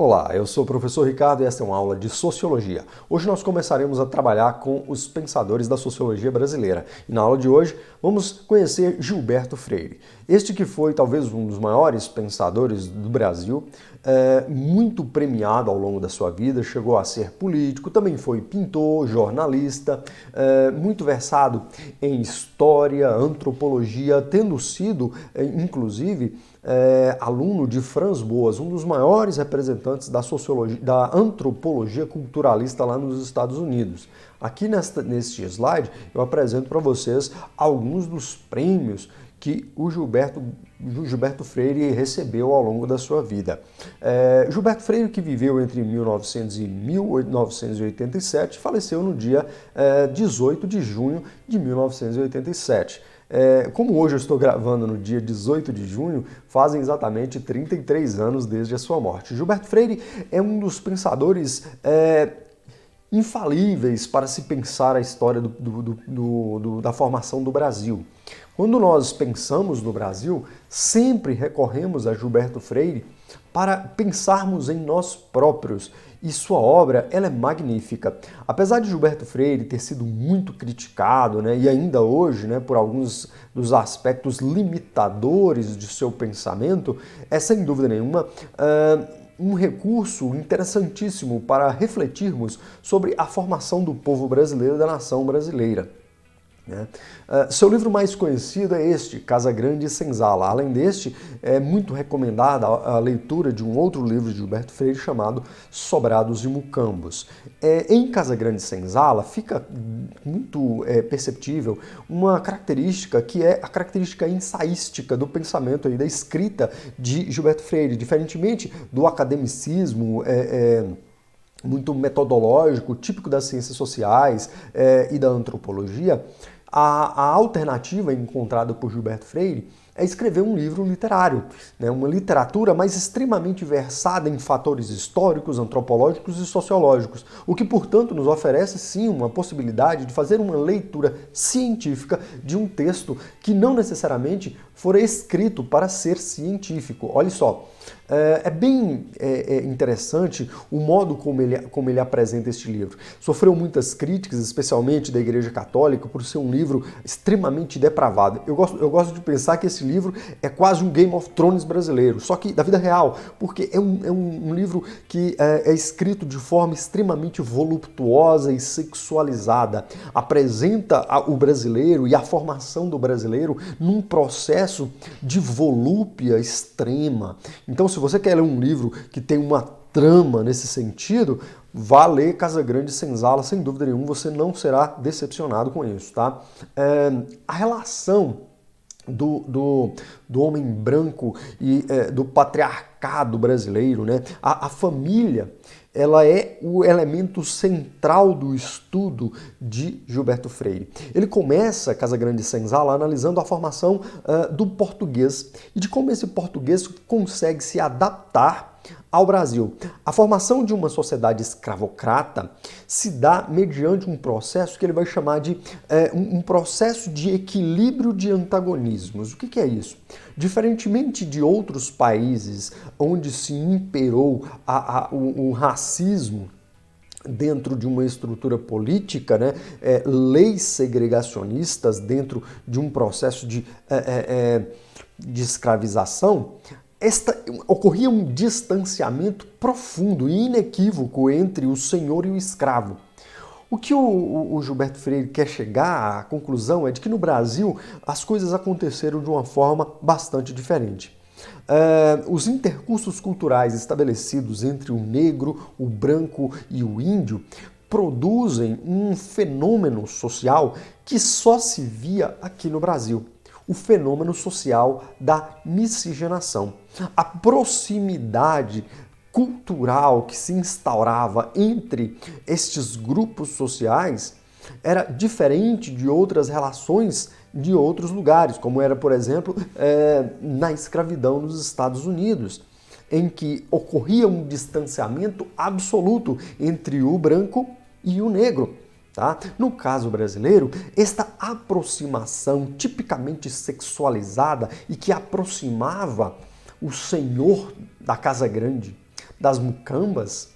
Olá, eu sou o professor Ricardo e esta é uma aula de Sociologia. Hoje nós começaremos a trabalhar com os pensadores da sociologia brasileira. E na aula de hoje vamos conhecer Gilberto Freire. Este que foi talvez um dos maiores pensadores do Brasil, muito premiado ao longo da sua vida, chegou a ser político, também foi pintor, jornalista, muito versado em história, antropologia, tendo sido, inclusive, aluno de Franz Boas, um dos maiores representantes da sociologia, da antropologia culturalista lá nos Estados Unidos. Aqui neste slide eu apresento para vocês alguns dos prêmios que o Gilberto Freire recebeu ao longo da sua vida. Gilberto Freire, que viveu entre 1900 e 1987, faleceu no dia 18 de junho de 1987. Como hoje eu estou gravando no dia 18 de junho, fazem exatamente 33 anos desde a sua morte. Gilberto Freire é um dos pensadores infalíveis para se pensar a história da formação do Brasil. Quando nós pensamos no Brasil, sempre recorremos a Gilberto Freire para pensarmos em nós próprios. E sua obra ela é magnífica. Apesar de Gilberto Freire ter sido muito criticado, e ainda hoje, por alguns dos aspectos limitadores de seu pensamento, é sem dúvida nenhuma um recurso interessantíssimo para refletirmos sobre a formação do povo brasileiro e da nação brasileira. Seu livro mais conhecido é este, Casa Grande e Senzala. Além deste, é muito recomendada a leitura de um outro livro de Gilberto Freire chamado Sobrados e Mucambos. Em Casa Grande e Senzala fica muito perceptível uma característica que é a característica ensaística do pensamento e da escrita de Gilberto Freire, diferentemente do academicismo muito metodológico, típico das ciências sociais e da antropologia. A alternativa encontrada por Gilberto Freire é escrever um livro literário, uma literatura mais extremamente versada em fatores históricos, antropológicos e sociológicos, o que, portanto, nos oferece, sim, uma possibilidade de fazer uma leitura científica de um texto que não necessariamente for escrito para ser científico. Olha só, é bem interessante o modo como ele apresenta este livro. Sofreu muitas críticas, especialmente da Igreja Católica, por ser um livro extremamente depravado. Eu gosto de pensar que esse livro é quase um Game of Thrones brasileiro, só que da vida real, porque é um livro que é escrito de forma extremamente voluptuosa e sexualizada. Apresenta o brasileiro e a formação do brasileiro num processo de volúpia extrema. Então, se você quer ler um livro que tem uma trama nesse sentido, vá ler Casa Grande e Senzala, sem dúvida nenhuma, você não será decepcionado com isso, tá? A relação do homem branco e do patriarcado brasileiro, a família, ela é o elemento central do estudo de Gilberto Freire. Ele começa, Casa Grande e Senzala, analisando a formação do português e de como esse português consegue se adaptar ao Brasil. A formação de uma sociedade escravocrata se dá mediante um processo que ele vai chamar de um processo de equilíbrio de antagonismos. O que é isso? Diferentemente de outros países onde se imperou o racismo dentro de uma estrutura política, leis segregacionistas dentro de um processo de escravização, ocorria um distanciamento profundo e inequívoco entre o senhor e o escravo. O que o Gilberto Freire quer chegar à conclusão é de que no Brasil as coisas aconteceram de uma forma bastante diferente. Os intercursos culturais estabelecidos entre o negro, o branco e o índio produzem um fenômeno social que só se via aqui no Brasil. O fenômeno social da miscigenação. A proximidade cultural que se instaurava entre estes grupos sociais era diferente de outras relações de outros lugares, como era, por exemplo, na escravidão nos Estados Unidos, em que ocorria um distanciamento absoluto entre o branco e o negro. Tá? No caso brasileiro, esta aproximação tipicamente sexualizada e que aproximava o senhor da Casa Grande das mucambas,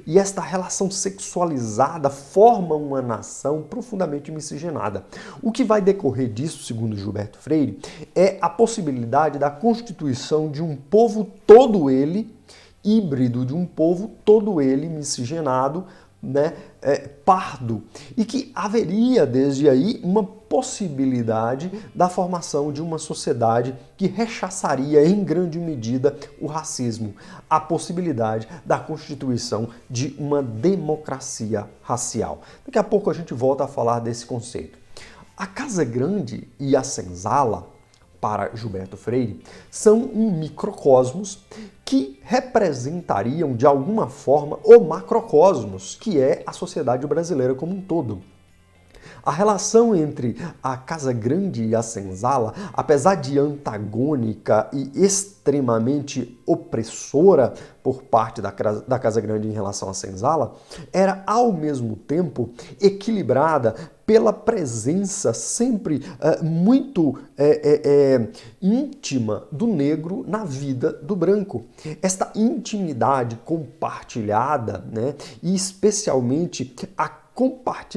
e esta relação sexualizada forma uma nação profundamente miscigenada. O que vai decorrer disso, segundo Gilberto Freire, é a possibilidade da constituição de um povo todo ele híbrido, de um povo todo ele miscigenado, né, pardo, e que haveria desde aí uma possibilidade da formação de uma sociedade que rechaçaria em grande medida o racismo, a possibilidade da constituição de uma democracia racial. Daqui a pouco a gente volta a falar desse conceito. A Casa Grande e a Senzala, para Gilberto Freire, são um microcosmos que representariam de alguma forma o macrocosmos, que é a sociedade brasileira como um todo. A relação entre a Casa Grande e a Senzala, apesar de antagônica e extremamente opressora por parte da Casa Grande em relação à Senzala, era ao mesmo tempo equilibrada pela presença sempre muito íntima do negro na vida do branco. Esta intimidade compartilhada, né, e especialmente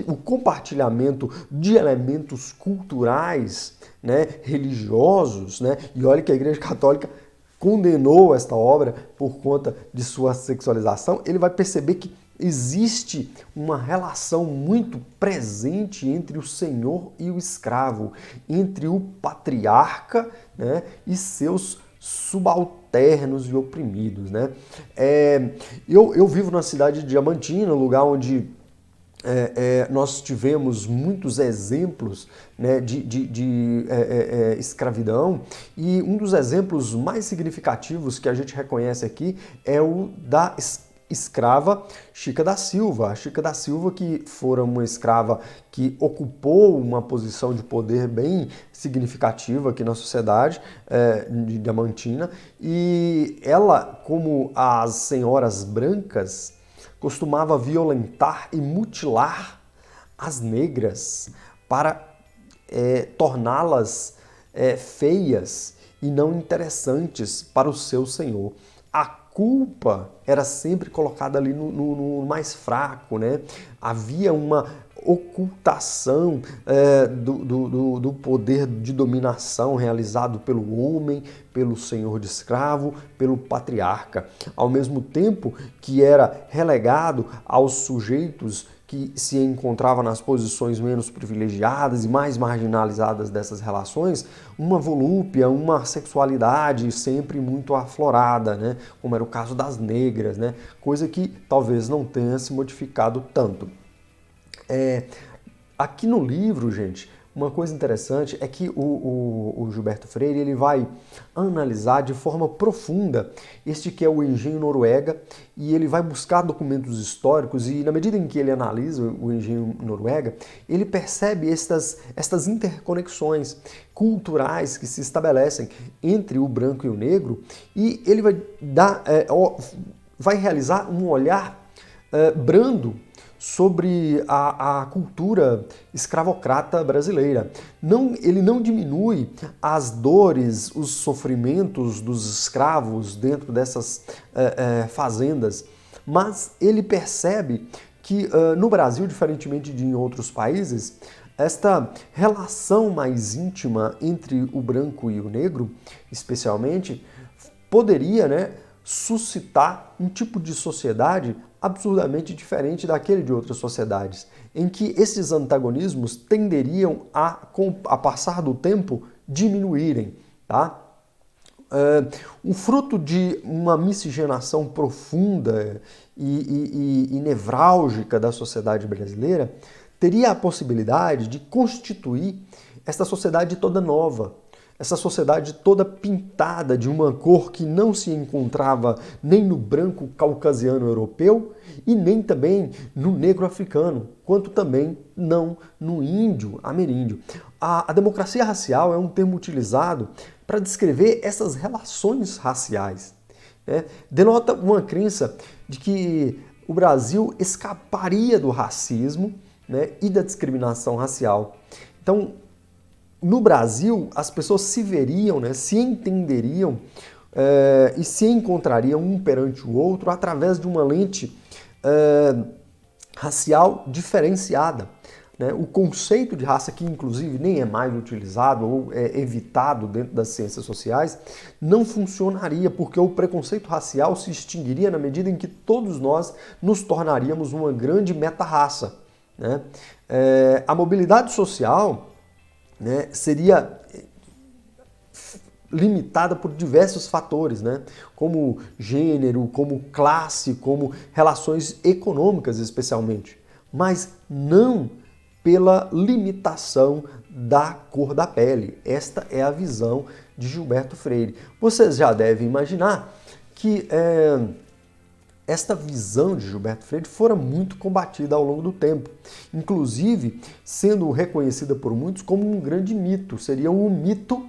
o compartilhamento de elementos culturais, né, religiosos, né, e olha que a Igreja Católica condenou esta obra por conta de sua sexualização, ele vai perceber que existe uma relação muito presente entre o senhor e o escravo, entre o patriarca, né, e seus subalternos e oprimidos, né? Eu vivo na cidade de Diamantina, lugar onde nós tivemos muitos exemplos, né, de escravidão, e um dos exemplos mais significativos que a gente reconhece aqui é o da escrava Chica da Silva. A Chica da Silva, que fora uma escrava que ocupou uma posição de poder bem significativa aqui na sociedade de Diamantina, e ela, como as senhoras brancas, costumava violentar e mutilar as negras para torná-las feias e não interessantes para o seu senhor. A culpa era sempre colocada ali no mais fraco, né? Havia uma ocultação do poder de dominação realizado pelo homem, pelo senhor de escravo, pelo patriarca, ao mesmo tempo que era relegado aos sujeitos que se encontrava nas posições menos privilegiadas e mais marginalizadas dessas relações, uma volúpia, uma sexualidade sempre muito aflorada, né? Como era o caso das negras, né? Coisa que talvez não tenha se modificado tanto. Aqui no livro, gente, uma coisa interessante é que o Gilberto Freire ele vai analisar de forma profunda este que é o engenho Noruega, e ele vai buscar documentos históricos, e na medida em que ele analisa o engenho Noruega, ele percebe estas interconexões culturais que se estabelecem entre o branco e o negro, e ele vai realizar um olhar brando sobre a cultura escravocrata brasileira. Ele não diminui as dores, os sofrimentos dos escravos dentro dessas fazendas, mas ele percebe que no Brasil, diferentemente de em outros países, esta relação mais íntima entre o branco e o negro, especialmente, poderia, né, suscitar um tipo de sociedade absurdamente diferente daquele de outras sociedades, em que esses antagonismos tenderiam a passar do tempo, diminuírem, tá? O fruto de uma miscigenação profunda e nevrálgica da sociedade brasileira teria a possibilidade de constituir esta sociedade toda nova, essa sociedade toda pintada de uma cor que não se encontrava nem no branco caucasiano europeu e nem também no negro africano, quanto também não no índio ameríndio. A democracia racial é um termo utilizado para descrever essas relações raciais, né? Denota uma crença de que o Brasil escaparia do racismo, né, e da discriminação racial. Então, no Brasil, as pessoas se veriam, né, se entenderiam e se encontrariam um perante o outro através de uma lente racial diferenciada. Né? O conceito de raça, que inclusive nem é mais utilizado ou é evitado dentro das ciências sociais, não funcionaria, porque o preconceito racial se extinguiria na medida em que todos nós nos tornaríamos uma grande meta-raça. Né? A mobilidade social, né, seria limitada por diversos fatores, né? Como gênero, como classe, como relações econômicas especialmente, mas não pela limitação da cor da pele. Esta é a visão de Gilberto Freire. Vocês já devem imaginar que esta visão de Gilberto Freire fora muito combatida ao longo do tempo, inclusive sendo reconhecida por muitos como um grande mito, seria um mito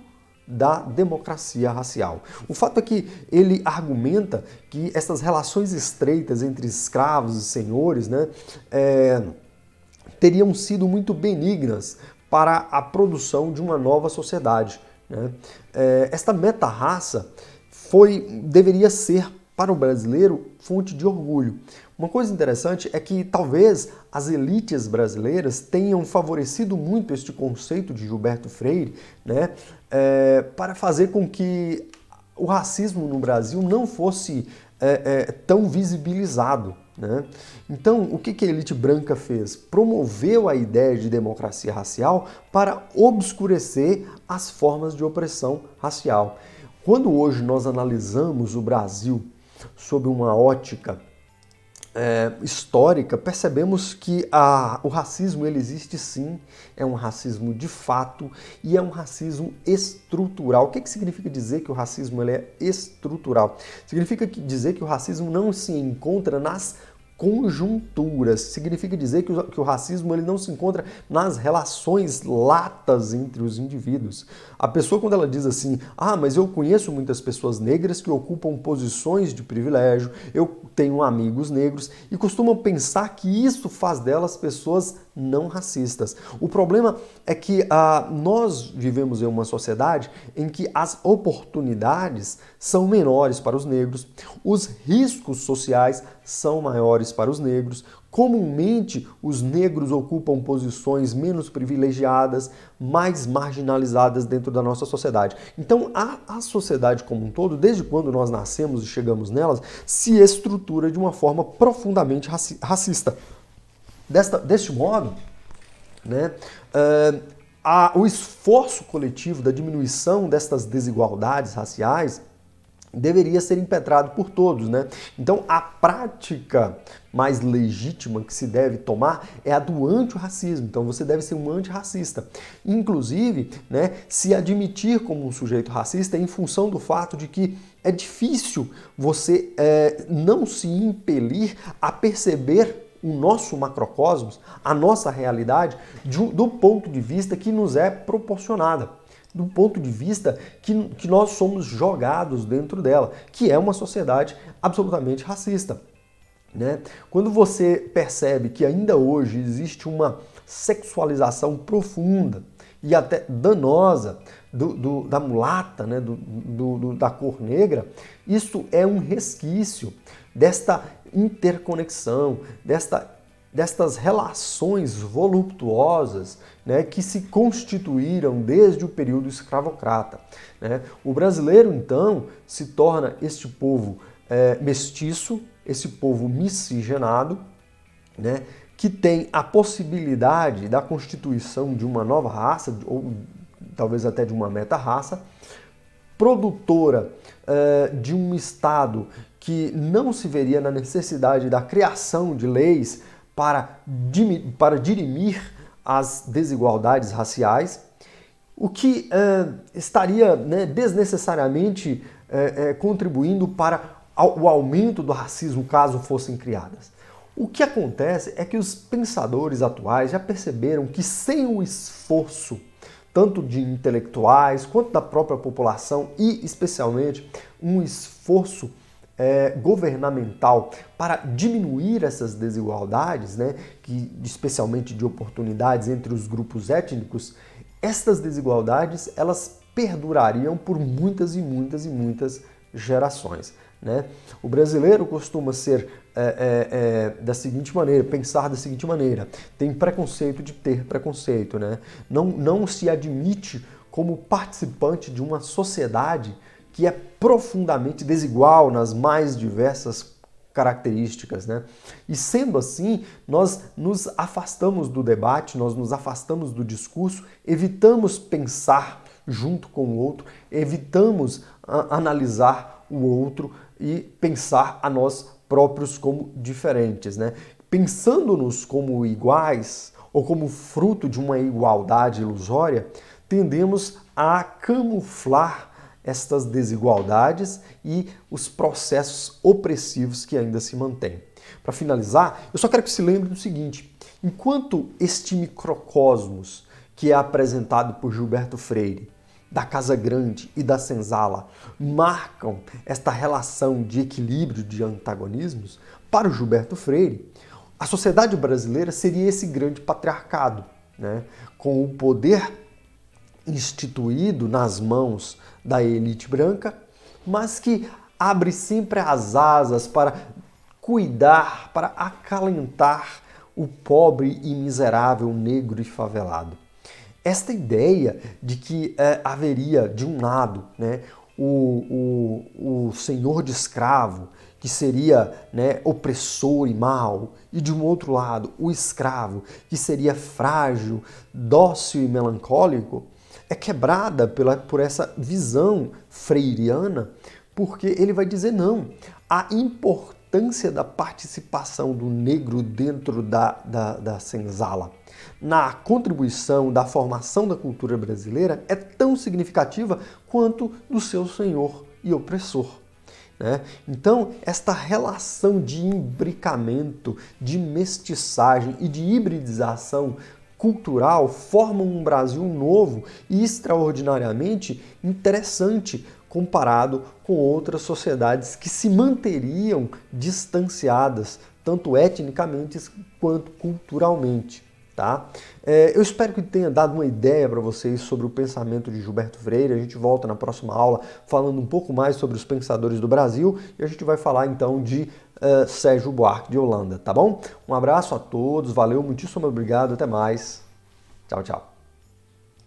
da democracia racial. O fato é que ele argumenta que essas relações estreitas entre escravos e senhores, né, teriam sido muito benignas para a produção de uma nova sociedade. Né? Esta meta-raça deveria ser para o brasileiro fonte de orgulho. Uma coisa interessante é que talvez as elites brasileiras tenham favorecido muito este conceito de Gilberto Freire, né, para fazer com que o racismo no Brasil não fosse tão visibilizado. Né? Então, o que a elite branca fez? Promoveu a ideia de democracia racial para obscurecer as formas de opressão racial. Quando hoje nós analisamos o Brasil sob uma ótica histórica, percebemos que o racismo ele existe sim, é um racismo de fato e é um racismo estrutural. O que significa dizer que o racismo ele é estrutural? Significa dizer que o racismo não se encontra nas conjunturas, significa dizer que o racismo ele não se encontra nas relações latas entre os indivíduos. A pessoa, quando ela diz assim, mas eu conheço muitas pessoas negras que ocupam posições de privilégio, eu tenho amigos negros, e costumam pensar que isso faz delas pessoas não racistas. O problema é que nós vivemos em uma sociedade em que as oportunidades são menores para os negros, os riscos sociais são maiores para os negros, comumente os negros ocupam posições menos privilegiadas, mais marginalizadas dentro da nossa sociedade. Então a sociedade como um todo, desde quando nós nascemos e chegamos nelas, se estrutura de uma forma profundamente racista. Deste modo, né, o esforço coletivo da diminuição destas desigualdades raciais deveria ser impetrado por todos, né? Então, a prática mais legítima que se deve tomar é a do antirracismo. Então, você deve ser um antirracista. Inclusive, né, se admitir como um sujeito racista em função do fato de que é difícil você não se impelir a perceber o nosso macrocosmos, a nossa realidade, do ponto de vista que nos é proporcionada, do ponto de vista que nós somos jogados dentro dela, que é uma sociedade absolutamente racista. Né? Quando você percebe que ainda hoje existe uma sexualização profunda e até danosa da mulata, né? da cor negra, isso é um resquício desta interconexão, destas relações voluptuosas, né, que se constituíram desde o período escravocrata. Né? O brasileiro, então, se torna este povo mestiço, esse povo miscigenado, né, que tem a possibilidade da constituição de uma nova raça, ou talvez até de uma meta-raça, produtora de um Estado que não se veria na necessidade da criação de leis para dirimir as desigualdades raciais, o que estaria, né, desnecessariamente contribuindo para o aumento do racismo caso fossem criadas. O que acontece é que os pensadores atuais já perceberam que sem o esforço tanto de intelectuais quanto da própria população e, especialmente, um esforço governamental para diminuir essas desigualdades, né, especialmente de oportunidades entre os grupos étnicos, estas desigualdades elas perdurariam por muitas e muitas e muitas gerações, né? O brasileiro costuma ser da seguinte maneira, pensar da seguinte maneira: tem preconceito de ter preconceito, né? Não se admite como participante de uma sociedade que é profundamente desigual nas mais diversas características, né? E sendo assim, nós nos afastamos do debate, nós nos afastamos do discurso, evitamos pensar junto com o outro, evitamos analisar o outro e pensar a nós próprios como diferentes, né? Pensando-nos como iguais ou como fruto de uma igualdade ilusória, tendemos a camuflar estas desigualdades e os processos opressivos que ainda se mantêm. Para finalizar, eu só quero que se lembre do seguinte: enquanto este microcosmos que é apresentado por Gilberto Freire, da Casa Grande e da Senzala, marcam esta relação de equilíbrio de antagonismos, para o Gilberto Freire, a sociedade brasileira seria esse grande patriarcado, né? Com o poder instituído nas mãos da elite branca, mas que abre sempre as asas para cuidar, para acalentar o pobre e miserável negro e favelado. Esta ideia de que haveria, de um lado, né, o senhor de escravo, que seria, né, opressor e mau, e de um outro lado, o escravo, que seria frágil, dócil e melancólico, é quebrada por essa visão freiriana, porque ele vai dizer não. A importância da participação do negro dentro da senzala na contribuição da formação da cultura brasileira é tão significativa quanto do seu senhor e opressor, né? Então, esta relação de imbricamento, de mestiçagem e de hibridização cultural formam um Brasil novo e extraordinariamente interessante comparado com outras sociedades que se manteriam distanciadas, tanto etnicamente quanto culturalmente. Tá? Eu espero que tenha dado uma ideia para vocês sobre o pensamento de Gilberto Freire. A gente volta na próxima aula falando um pouco mais sobre os pensadores do Brasil e a gente vai falar então de Sérgio Buarque de Holanda, tá bom? Um abraço a todos, valeu, muitíssimo obrigado, até mais. Tchau, tchau.